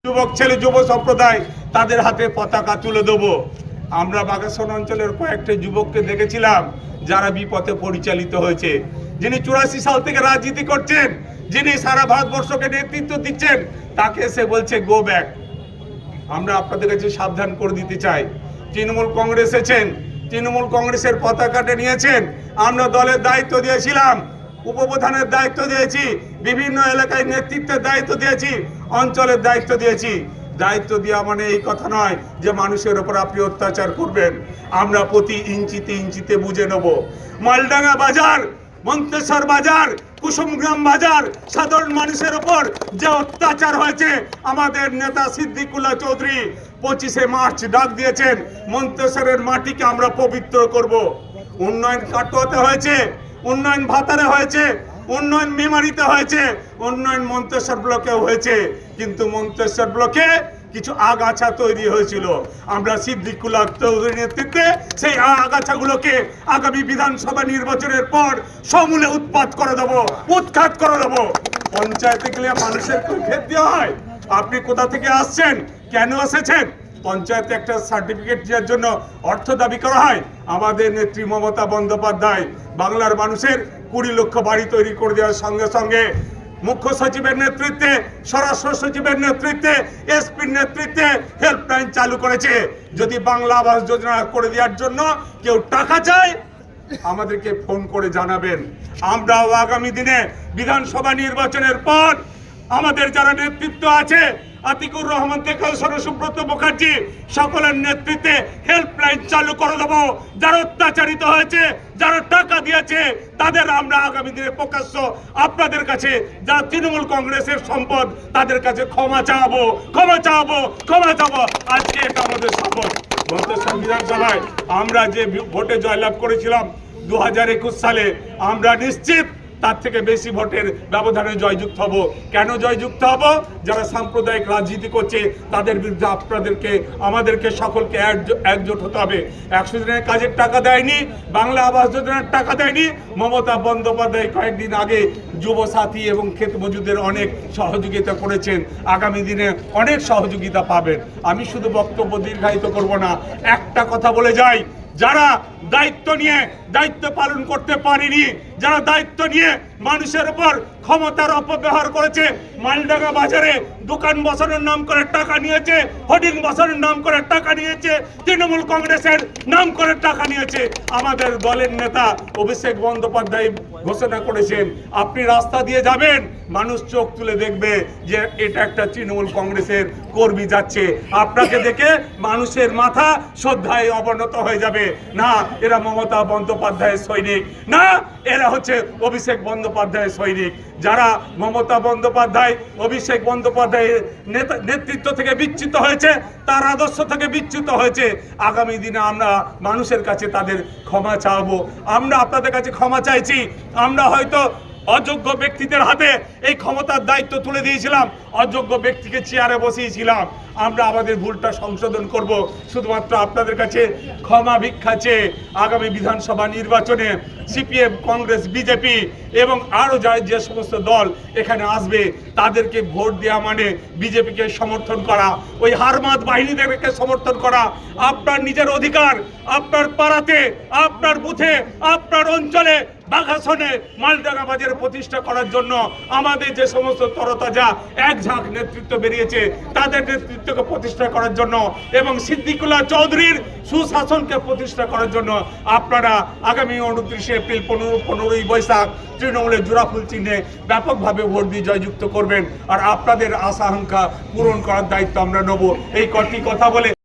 যুবক ছেলে যুব সম্প্রদায় তাদের হাতে পতাকা তুলে দেব। আমরা বাগেশ্বর অঞ্চলের কয়েকটা যুবককে দেখেছিলাম যারা বিপথে পরিচালিত হয়েছে, যিনি 84 সাল থেকে রাজনীতি করছেন, যিনি সারা ভারতবর্ষকে নেতৃত্ব দিচ্ছেন, তাকে এসে বলছে গো ব্যাক। আমরা আপনাদের কাছে সাবধান করে দিতে চাই, তৃণমূল কংগ্রেস এসেছেন, তৃণমূল কংগ্রেসের পতাকাটা নিয়েছেন, আমরা দলের দায়িত্ব দিয়েছিলাম, উপপ্রধানের দায়িত্ব দিয়েছি, বিভিন্ন এলাকায় নেতৃত্বের দায়িত্ব দিয়েছি, অঞ্চলের দায়িত্ব দিয়েছি। দায়িত্ব দেওয়া মানে এই কথা নয় যে মানুষের ওপর আপনি অত্যাচার করবেন। আমরা প্রতি ইঞ্চিতে ইঞ্চিতে বুঝে নেব। মালডাঙ্গা বাজার, মন্তেশ্বর বাজার, কুসুমগ্রাম বাজার, সাধারণ মানুষের ওপর যে অত্যাচার হয়েছে, আমাদের নেতা সিদ্দিকুল্লাহ চৌধুরী 25শে মার্চ ডাক দিয়েছেন, মন্তেশ্বরের মাটিকে আমরা পবিত্র করব। উন্নয়ন কাটোয়াতে হয়েছে, উন্নয়ন ভাতারে হয়েছে, উন্নয়ন মেমারিতে হয়েছে, উন্নয়ন মন্তেশ্বর ব্লকে হয়েছে, কিন্তু মন্তেশ্বর ব্লকে কিছু আগাছা তৈরি হয়েছিল। আমরা সিদ্দিকুল্লাহ চৌধুরীর নেতৃত্বে সেই আগাছাগুলোকে আগামী বিধানসভা নির্বাচনের পর সমূলে উৎখাত করে দেবো। পঞ্চায়েতে গেলে মানুষের ক্ষেত দেওয়া হয়। আপনি কোথা থেকে আসছেন, কেন এসেছেন? পঞ্চায়েতে একটা সার্টিফিকেট দেওয়ার জন্য অর্থ দাবি করা হয়। আমাদের নেত্রী মমতা বন্দ্যোপাধ্যায় বাংলার মানুষের 20 লক্ষ বাড়ি তৈরি করে দেওয়ার সঙ্গে সঙ্গে মুখ্য সচিবের নেতৃত্বে, স্বরাষ্ট্র সচিবের নেতৃত্বে, এসপির নেতৃত্বে হেল্পলাইন চালু করেছে। যদি বাংলা আবাস যোজনা করে দেওয়ার জন্য কেউ টাকা চায়, আমাদেরকে ফোন করে জানাবেন। আমরাও আগামী দিনে বিধানসভা নির্বাচনের পর আমাদের যারা নেতৃত্ব আছে, আতিকুর রহমান থেকে সুব্রত মুখার্জি, সকলের নেতৃত্বে হেল্পলাইন চালু করে দেবো। যারা অত্যাচারিত হয়েছে, যারা টাকা দিয়েছে, তাদের আমরা আগামী দিনে প্রকাশ্য আপনাদের কাছে, যারা তৃণমূল কংগ্রেসের সম্পদ, তাদের কাছে ক্ষমা চাওয়াবো। আজকে এটা আমাদের শপথ। মন্তেশ্বর বিধানসভায় আমরা যে ভোটে জয়লাভ করেছিলাম 2021 সালে, আমরা নিশ্চিত তার থেকে বেশি ভোটের ব্যবধানে জয়যুক্ত হব। কেন জয়যুক্ত হব? যারা সাম্প্রদায়িক রাজনীতি করছে তাদের বিরুদ্ধে আমাদেরকে সকলকে একজোট হতে হবে। 100 দিনের কাজের টাকা দেয়নি, বাংলা আবাস যোজনার টাকা দেয়নি। মমতা বন্দ্যোপাধ্যায় কয়েকদিন আগে যুব সাথী এবং ক্ষেত মজুদের অনেক সহযোগিতা করেছেন, আগামী দিনে অনেক সহযোগিতা পাবেন। আমি শুধু বক্তব্য দীর্ঘায়িত করব না, একটা কথা বলে যাই, যারা দায়িত্ব নিয়ে দায়িত্ব পালন করতে পারেনি, যারা দায়িত্ব নিয়ে মানুষের উপর ক্ষমতার অপব্যবহার করেছে, মালডাঙ্গা বাজারে দোকান বসানোর নাম করে টাকা নিয়েছে, হোর্ডিং বসানোর নাম করে টাকা নিয়েছে, তৃণমূল কংগ্রেসের নাম করে টাকা নিয়েছে। আমাদের দলের নেতা অভিষেক বন্দ্যোপাধ্যায় ঘোষণা করেছেন, আপনি রাস্তা দিয়ে যাবেন, মানুষ চোখ তুলে দেখবে যে এটা একটা তৃণমূল কংগ্রেসের কর্মী যাচ্ছে। আপনাকে দেখে মানুষের মাথা শ্রদ্ধায় অবনত হয়ে যাবে, না এরা মমতা বন্দ্যোপাধ্যায়ের সৈনিক, না এরা হচ্ছে অভিষেক বন্দ্যোপাধ্যায়ের সৈনিক। যারা মমতা বন্দ্যোপাধ্যায়, অভিষেক বন্দ্যোপাধ্যায়ের নেতৃত্ব থেকে বিচ্যুত হয়েছে, তার আদর্শ থেকে বিচ্যুত হয়েছে, আগামী দিনে আমরা মানুষের কাছে তাদের ক্ষমা চাইবো। আমরা আপনাদের কাছে ক্ষমা চাইছি। আমরা হয়তো অযোগ্য ব্যক্তিদের হাতে এই ক্ষমতার দায়িত্ব তুলে দিয়েছিলাম, অযোগ্য ব্যক্তিকে চেয়ারে বসিয়েছিলাম। আমরা আমাদের ভুলটা সংশোধন করব। শুধুমাত্র আপনাদের কাছে ক্ষমা ভিক্ষা চেয়ে আগামী বিধানসভা নির্বাচনে সিপিএম, কংগ্রেস, বিজেপি এবং আরও যে সমস্ত দল এখানে আসবে, তাদেরকে ভোট দেওয়া মানে বিজেপিকে সমর্থন করা, ওই হারমাদ বাহিনীদেরকে সমর্থন করা। আপনার নিজের অধিকার আপনার পাড়াতে, আপনার বুথে, আপনার অঞ্চলে, বাঘাসনে মালডাঙ্গা বাজারে প্রতিষ্ঠা করার জন্য আমাদের যে সমস্ত তরতাজা এক ঝাঁক নেতৃত্ব বেরিয়েছে, তাদের নেতৃত্বকে প্রতিষ্ঠা করার জন্য এবং সিদ্দিকুল্লাহ চৌধুরীর সুশাসনকে প্রতিষ্ঠা করার জন্য আপনারা আগামী 29 এপ্রিল, 15ই বৈশাখ তৃণমূলের জোড়াফুল চিহ্নে ব্যাপকভাবে ভোট দিয়ে জয়যুক্ত করবেন। আর আপনাদের আশা আকাঙ্ক্ষা পূরণ করার দায়িত্ব আমরা নেব। এই কটি কথা বলে